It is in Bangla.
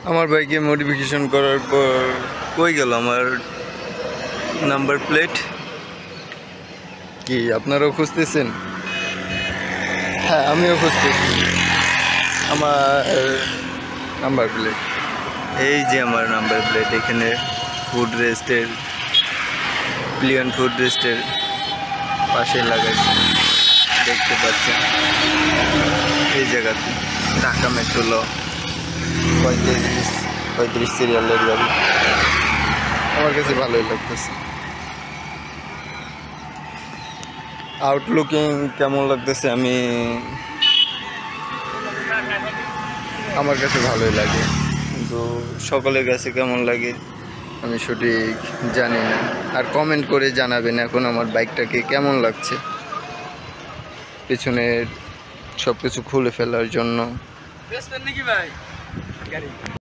আমার বাইকে মডিফিকেশন করার পর কই গেল আমার নাম্বার প্লেট? কি আপনারাও খুঁজতেছেন? হ্যাঁ, আমিও খুঁজতেছি আমার নাম্বার প্লেট। এই যে আমার নাম্বার প্লেট, এখানে ফুড রেস্টের, প্লিয়ন ফুড রেস্টের পাশে লাগাইছে, দেখতে পাচ্ছেন এই জায়গাতে। ঢাকা মেট্রো ল 35 সিরিয়ালের গাড়ি। আমার কাছে ভালোই লাগতেছে। আউটলুকিং কেমন লাগতেছে আমার কাছে ভালোই লাগে, কিন্তু সকলের কাছে কেমন লাগে আমি সঠিক জানি না। আর কমেন্ট করে জানাবেন এখন আমার বাইকটাকে কেমন লাগছে। পেছনের সব কিছু খুলে ফেলার জন্য।